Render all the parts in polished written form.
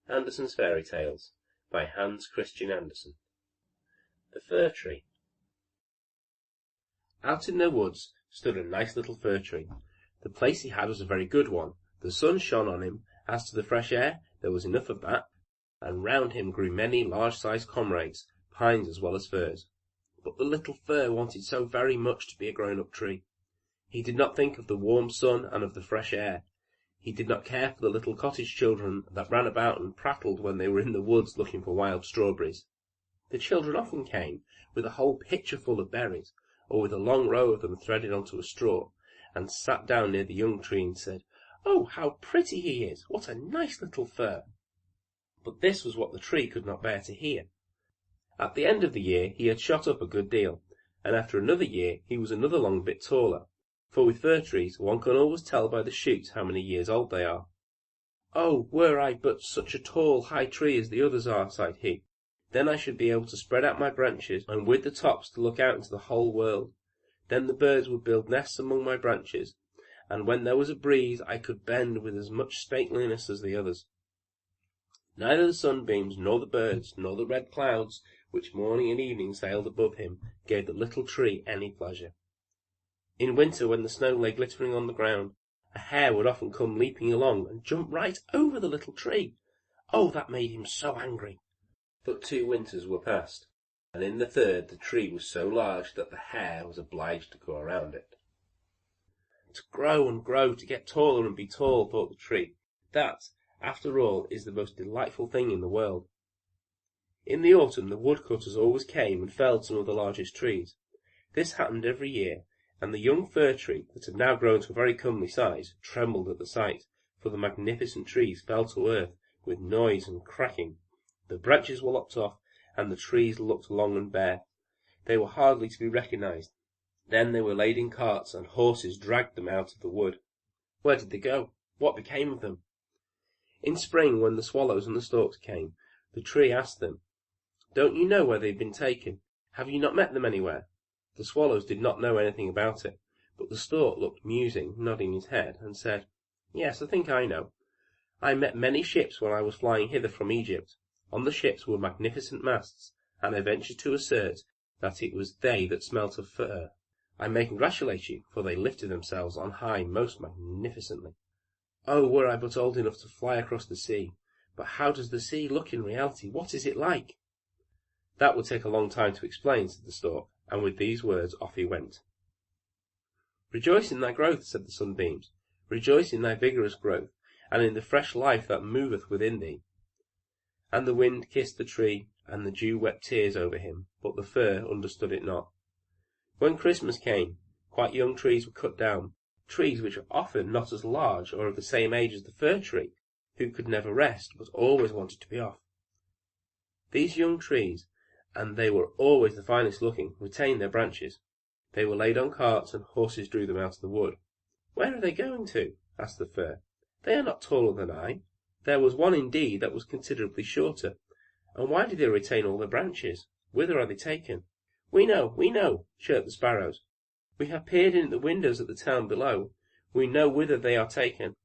Andersen's Fairy Tales by Hans Christian Andersen. The Fir Tree. Out in their woods stood a nice little fir tree. The place he had was a very good one. The sun shone on him. As to the fresh air, there was enough of that, and round him grew many large-sized comrades, pines as well as firs. But the little fir wanted so very much to be a grown-up tree. He did not think of the warm sun and of the fresh air. He did not care for the little cottage children that ran about and prattled when they were in the woods looking for wild strawberries. The children often came with a whole pitcher full of berries, or with a long row of them threaded onto a straw, and sat down near the young tree and said, "Oh, how pretty he is! What a nice little fir!" But this was what the tree could not bear to hear. At the end of the year he had shot up a good deal, and after another year he was another long bit taller. For with fir trees one can always tell by the shoots how many years old they are. "Oh, were I but such a tall, high tree as the others are," sighed he. "Then I should be able to spread out my branches, and with the tops to look out into the whole world. Then the birds would build nests among my branches, and when there was a breeze I could bend with as much stateliness as the others." Neither the sunbeams, nor the birds, nor the red clouds, which morning and evening sailed above him, gave the little tree any pleasure. In winter, when the snow lay glittering on the ground, a hare would often come leaping along and jump right over the little tree. Oh, that made him so angry! But 2 winters were past, and in the third the tree was so large that the hare was obliged to go around it. To grow and grow, to get taller and be tall, thought the tree. That, after all, is the most delightful thing in the world. In the autumn the woodcutters always came and felled some of the largest trees. This happened every year, and the young fir tree, that had now grown to a very comely size, trembled at the sight, for the magnificent trees fell to earth with noise and cracking. The branches were lopped off, and the trees looked long and bare. They were hardly to be recognized. Then they were laid in carts, and horses dragged them out of the wood. Where did they go? What became of them? In spring, when the swallows and the storks came, the tree asked them, "Don't you know where they've been taken? Have you not met them anywhere?" The swallows did not know anything about it, but the stork looked musing, nodding his head, and said, "Yes, I think I know. I met many ships when I was flying hither from Egypt. On the ships were magnificent masts, and I venture to assert that it was they that smelt of fir. I may congratulate you, for they lifted themselves on high most magnificently. Oh, were I but old enough to fly across the sea! But how does the sea look in reality? What is it like?" "That would take a long time to explain," said the stork, and with these words off he went. "Rejoice in thy growth," said the sunbeams. "Rejoice in thy vigorous growth, and in the fresh life that moveth within thee." And the wind kissed the tree, and the dew wept tears over him, but the fir understood it not. When Christmas came, quite young trees were cut down, trees which were often not as large or of the same age as the fir tree, who could never rest, but always wanted to be off. These young trees, and they were always the finest looking, retained their branches. They were laid on carts, and horses drew them out of the wood. "Where are they going to?" asked the fir. "They are not taller than I." There was one indeed that was considerably shorter. "And why do they retain all their branches? Whither are they taken?" We know," chirped the sparrows. "We have peered in at the windows at the town below. We know whither they are taken.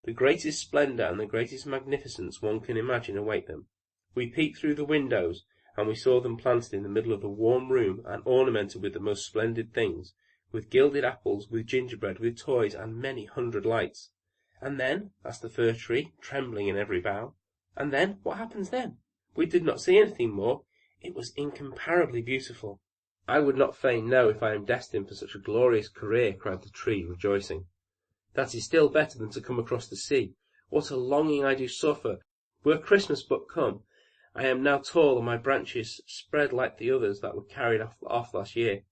The greatest splendour and the greatest magnificence one can imagine await them. We peeped through the windows, and we saw them planted in the middle of the warm room, and ornamented with the most splendid things, with gilded apples, with gingerbread, with toys, and many hundred lights." "And then?" asked the fir tree, trembling in every bough. "And then? What happens then?" "We did not see anything more. It was incomparably beautiful." "I would not fain know if I am destined for such a glorious career," cried the tree, rejoicing. "That is still better than to come across the sea. What a longing I do suffer! Were Christmas but come! I am now tall, and my branches spread like the others that were carried off last year.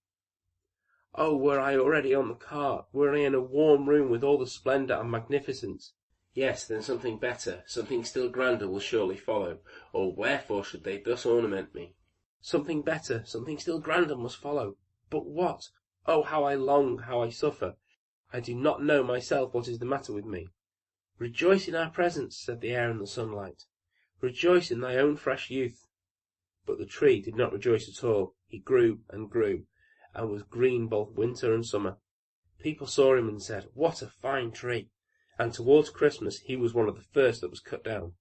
Oh, were I already on the cart! Were I in a warm room with all the splendour and magnificence! Yes, then something better, something still grander will surely follow, or wherefore should they thus ornament me? Something better, something still grander must follow. But what? Oh, how I long, how I suffer! I do not know myself what is the matter with me." "Rejoice in our presence," said the air and the sunlight. "Rejoice in thy own fresh youth." But the tree did not rejoice at all. He grew and grew, and was green both winter and summer. People saw him and said, "What a fine tree!" And towards Christmas he was one of the first that was cut down.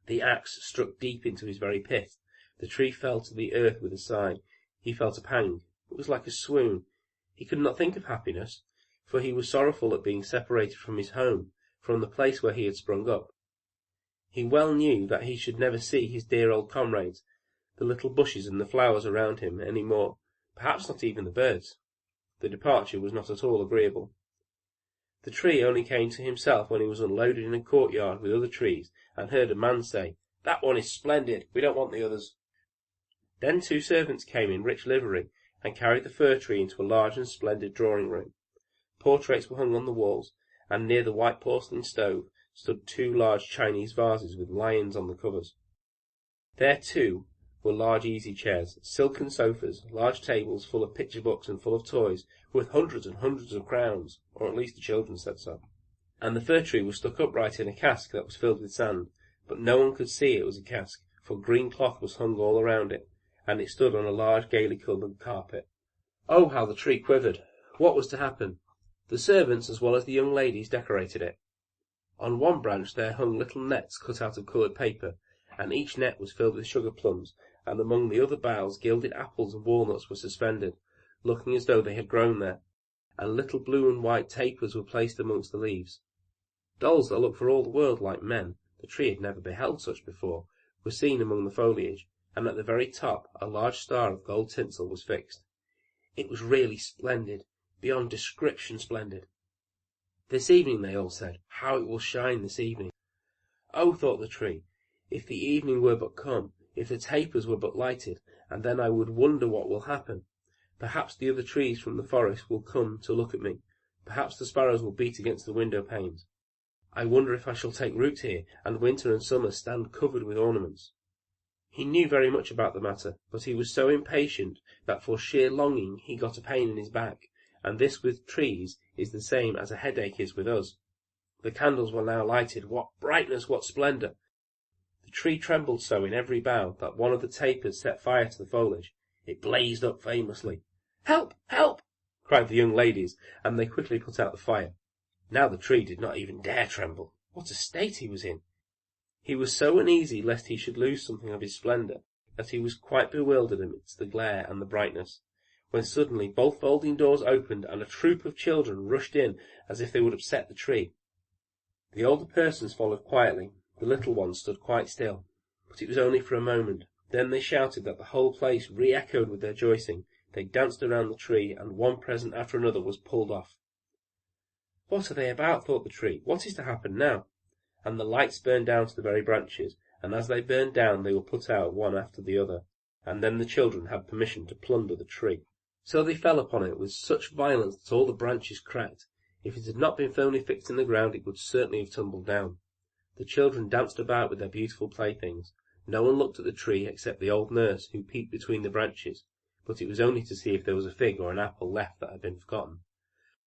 The axe struck deep into his very pith. The tree fell to the earth with a sigh. He felt a pang. It was like a swoon. He could not think of happiness, for he was sorrowful at being separated from his home, from the place where he had sprung up. He well knew that he should never see his dear old comrades, the little bushes and the flowers around him, any more, perhaps not even the birds. The departure was not at all agreeable. The tree only came to himself when he was unloaded in a courtyard with other trees, and heard a man say, "That one is splendid. We don't want the others." Then 2 servants came in rich livery, and carried the fir tree into a large and splendid drawing-room. Portraits were hung on the walls, and near the white porcelain stove stood 2 large Chinese vases with lions on the covers. There, too, were large easy-chairs, silken sofas, large tables full of picture books and full of toys, worth hundreds and hundreds of crowns, or at least the children said so. And the fir tree was stuck upright in a cask that was filled with sand, but no one could see it was a cask, for green cloth was hung all around it, and it stood on a large gaily coloured carpet. Oh, how the tree quivered! What was to happen? The servants, as well as the young ladies, decorated it. On one branch there hung little nets cut out of coloured paper, and each net was filled with sugar plums, and among the other boughs gilded apples and walnuts were suspended, looking as though they had grown there, and little blue and white tapers were placed amongst the leaves. Dolls that looked for all the world like men, the tree had never beheld such before, were seen among the foliage, and at the very top a large star of gold tinsel was fixed. It was really splendid, beyond description splendid. This evening, they all said, how it will shine this evening. Oh, thought the tree, if the evening were but come, if the tapers were but lighted, and then I would wonder what will happen. Perhaps the other trees from the forest will come to look at me. Perhaps the sparrows will beat against the window panes. I wonder if I shall take root here, and winter and summer stand covered with ornaments. He knew very much about the matter, but he was so impatient that for sheer longing he got a pain in his back, and this with trees is the same as a headache is with us. The candles were now lighted. What brightness, what splendour! The tree trembled so in every bough that one of the tapers set fire to the foliage. It blazed up famously. "Help! Help!" cried the young ladies, and they quickly put out the fire. Now the tree did not even dare tremble. What a state he was in! He was so uneasy lest he should lose something of his splendour, that he was quite bewildered amidst the glare and the brightness, when suddenly both folding doors opened, and a troop of children rushed in as if they would upset the tree. The older persons followed quietly. The little ones stood quite still, but it was only for a moment. Then they shouted that the whole place re-echoed with their rejoicing. They danced around the tree, and one present after another was pulled off. What are they about, thought the tree. What is to happen now? And the lights burned down to the very branches, and as they burned down they were put out one after the other, and then the children had permission to plunder the tree. So they fell upon it with such violence that all the branches cracked. If it had not been firmly fixed in the ground, it would certainly have tumbled down. The children danced about with their beautiful playthings. No one looked at the tree except the old nurse, who peeped between the branches, but it was only to see if there was a fig or an apple left that had been forgotten.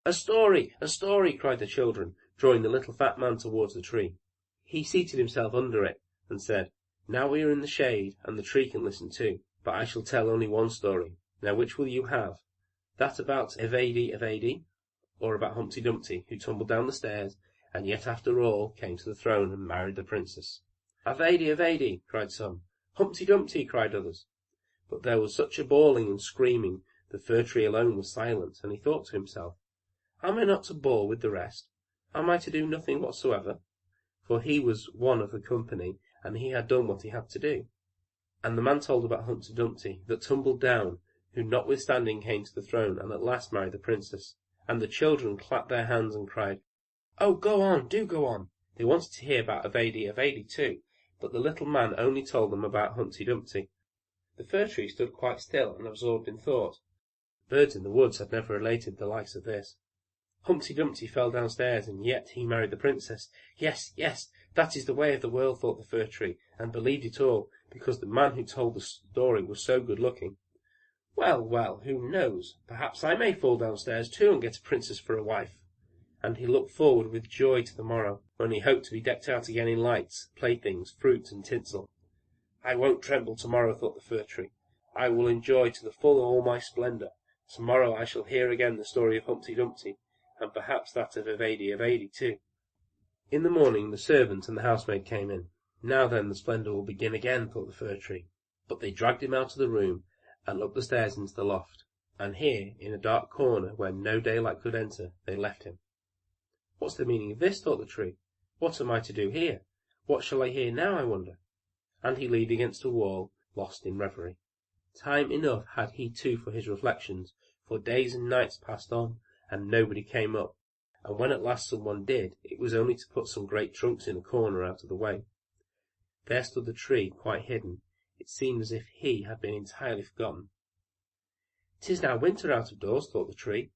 "A story! A story!" cried the children, drawing the little fat man towards the tree. He seated himself under it, and said, "Now we are in the shade, and the tree can listen too, but I shall tell only one story. Now which will you have? That about Evadie Evadie, or about Humpty Dumpty, who tumbled down the stairs, and yet after all came to the throne and married the princess?" "Evadie Evadie!" cried some. "Humpty Dumpty!" cried others. But there was such a bawling and screaming, the fir tree alone was silent, and he thought to himself, "Am I not to bawl with the rest? Am I to do nothing whatsoever?" For he was one of the company, and he had done what he had to do. And the man told about Humpty Dumpty, that tumbled down, who notwithstanding came to the throne, and at last married the princess. And the children clapped their hands and cried, "Oh, go on, do go on!" They wanted to hear about Evadie Evadie too, but the little man only told them about Humpty Dumpty. The fir tree stood quite still and absorbed in thought. Birds in the woods had never related the likes of this. Humpty Dumpty fell downstairs, and yet he married the princess. Yes, yes, that is the way of the world, thought the fir tree, and believed it all, because the man who told the story was so good-looking. Well, well, who knows? Perhaps I may fall downstairs too and get a princess for a wife. And he looked forward with joy to the morrow, when he hoped to be decked out again in lights, playthings, fruit, and tinsel. I won't tremble tomorrow, thought the fir tree. I will enjoy to the full all my splendour. Tomorrow I shall hear again the story of Humpty Dumpty, and perhaps that of Evadie Evadie too. In the morning the servant and the housemaid came in. Now then, the splendour will begin again, thought the Fir Tree. But they dragged him out of the room, and up the stairs into the loft, and here, in a dark corner where no daylight could enter, they left him. What's the meaning of this, thought the Tree? What am I to do here? What shall I hear now, I wonder? And he leaned against a wall, lost in reverie. Time enough had he too for his reflections, for days and nights passed on, and nobody came up, and when at last someone did, it was only to put some great trunks in a corner out of the way. There stood the Tree, quite hidden. It seemed as if he had been entirely forgotten. "'Tis now winter out of doors," thought the Tree.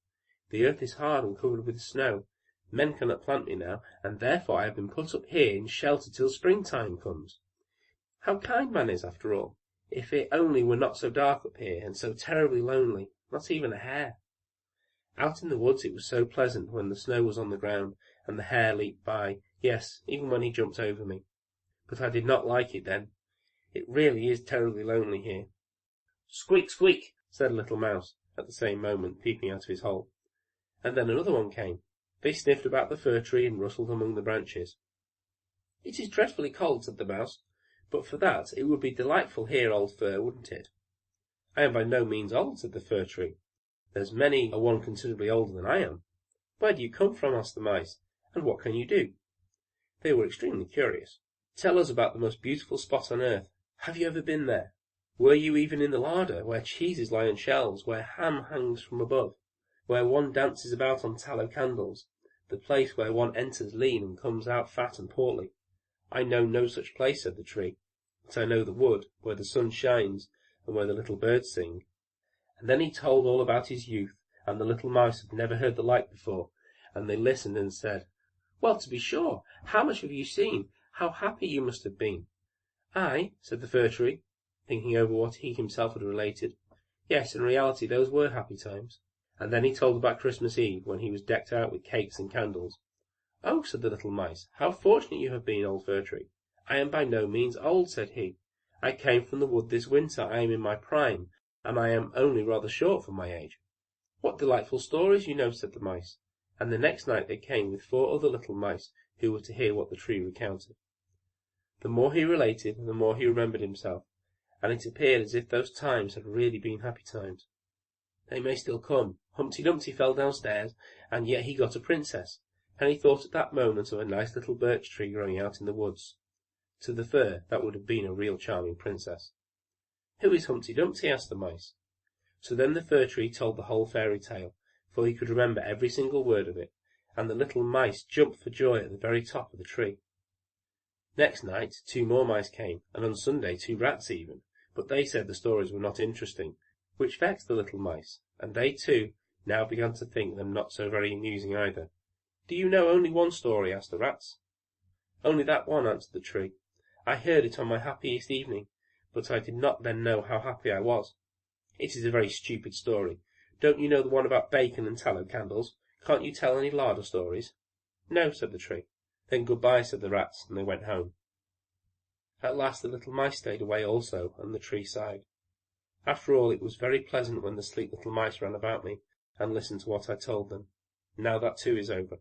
"The earth is hard and covered with snow. Men cannot plant me now, and therefore I have been put up here in shelter till springtime comes. How kind man is, after all! If it only were not so dark up here, and so terribly lonely, not even a hare. Out in the woods it was so pleasant when the snow was on the ground, and the hare leaped by, yes, even when he jumped over me. But I did not like it then. It really is terribly lonely here." "Squeak, squeak!" said a little mouse, at the same moment peeping out of his hole. And then another one came. They sniffed about the fir tree and rustled among the branches. "It is dreadfully cold," said the mouse, "but for that it would be delightful here, old fir, wouldn't it?" "I am by no means old," said the fir tree. "There's many a one considerably older than I am." "Where do you come from?" asked the mice, "and what can you do?" They were extremely curious. "Tell us about the most beautiful spot on earth. Have you ever been there? Were you even in the larder, where cheeses lie on shelves, where ham hangs from above, where one dances about on tallow candles, the place where one enters lean and comes out fat and portly?" "I know no such place," said the Tree, "but I know the wood, where the sun shines, and where the little birds sing." And then he told all about his youth, and the little mice had never heard the like before, and they listened and said, "Well, to be sure! How much have you seen? How happy you must have been!" "Aye," said the Fir Tree, thinking over what he himself had related. "Yes, in reality those were happy times." And then he told about Christmas Eve, when he was decked out with cakes and candles. "Oh," said the little mice, "how fortunate you have been, old Fir Tree!" "I am by no means old," said he. "I came from the wood this winter. I am in my prime, and I am only rather short for my age." "What delightful stories you know," said the mice. And the next night they came with 4 other little mice, who were to hear what the Tree recounted. The more he related, the more he remembered himself, and it appeared as if those times had really been happy times. They may still come. Humpty Dumpty fell downstairs, and yet he got a princess, and he thought at that moment of a nice little birch tree growing out in the woods. To the fir, that would have been a real charming princess. "Who is Humpty Dumpty?" asked the mice. So then the Fir Tree told the whole fairy tale, for he could remember every single word of it, and the little mice jumped for joy at the very top of the tree. Next night 2 more mice came, and on Sunday 2 rats even, but they said the stories were not interesting, which vexed the little mice, and they too now began to think them not so very amusing either. "Do you know only one story?" asked the rats. "Only that one," answered the Tree. "I heard it on my happiest evening, but I did not then know how happy I was." "It is a very stupid story. Don't you know the one about bacon and tallow candles? Can't you tell any larder stories?" "No," said the Tree. "Then good-bye," said the rats, and they went home. At last the little mice stayed away also, and the Tree sighed. "After all, it was very pleasant when the sleek little mice ran about me, and listened to what I told them. Now that too is over.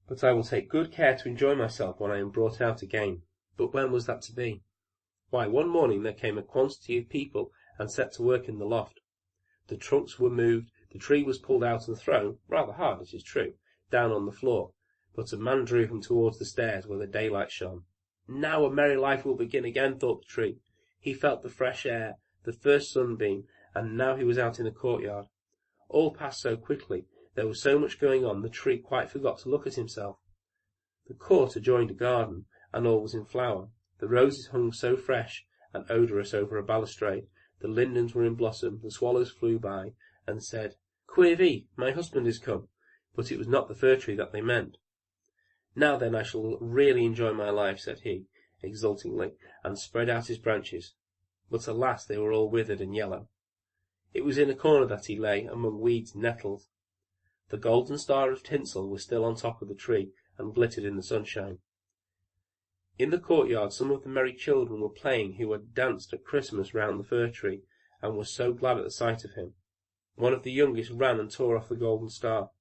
But I will take good care to enjoy myself when I am brought out again." But when was that to be? Why, one morning there came a quantity of people and set to work in the loft. The trunks were moved, the tree was pulled out and thrown, rather hard it is true, down on the floor, but a man drew him towards the stairs where the daylight shone. Now a merry life will begin again, thought the Tree. He felt the fresh air, the first sunbeam, and now he was out in the courtyard. All passed so quickly, there was so much going on, the Tree quite forgot to look at himself. The court adjoined a garden, and all was in flower. The roses hung so fresh and odorous over a balustrade, the lindens were in blossom, the swallows flew by, and said, "Queer, my husband is come," but it was not the Fir Tree that they meant. "Now then, I shall really enjoy my life," said he, exultingly, and spread out his branches. But alas, they were all withered and yellow. It was in a corner that he lay, among weeds and nettles. The golden star of tinsel was still on top of the tree, and glittered in the sunshine. In the courtyard some of the merry children were playing who had danced at Christmas round the Fir Tree, and were so glad at the sight of him. One of the youngest ran and tore off the golden star.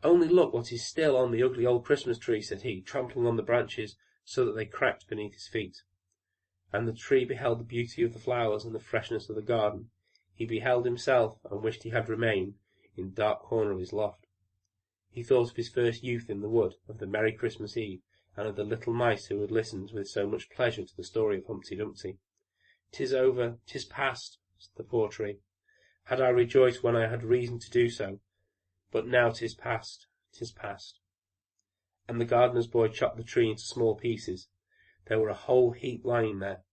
"Only look what is still on the ugly old Christmas tree," said he, trampling on the branches, so that they cracked beneath his feet. And the tree beheld the beauty of the flowers and the freshness of the garden. He beheld himself, and wished he had remained in the dark corner of his loft. He thought of his first youth in the wood, of the merry Christmas Eve, and of the little mice who had listened with so much pleasure to the story of Humpty Dumpty. "'Tis over, 'tis past," said the poor tree. "Had I rejoiced when I had reason to do so, but now 'tis past, 'tis past." And the gardener's boy chopped the tree into small pieces. There were a whole heap lying there.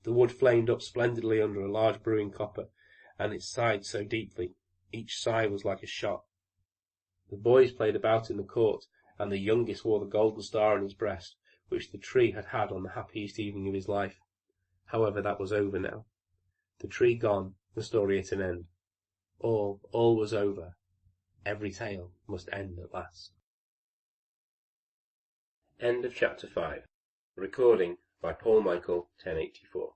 The wood flamed up splendidly under a large brewing copper, and it sighed so deeply. Each sigh was like a shot. The boys played about in the court, and the youngest wore the golden star on his breast, which the tree had had on the happiest evening of his life. However, that was over now. The tree gone, the story at an end. All was over. Every tale must end at last. End of chapter 5. Recording by Paul Michael, 1084.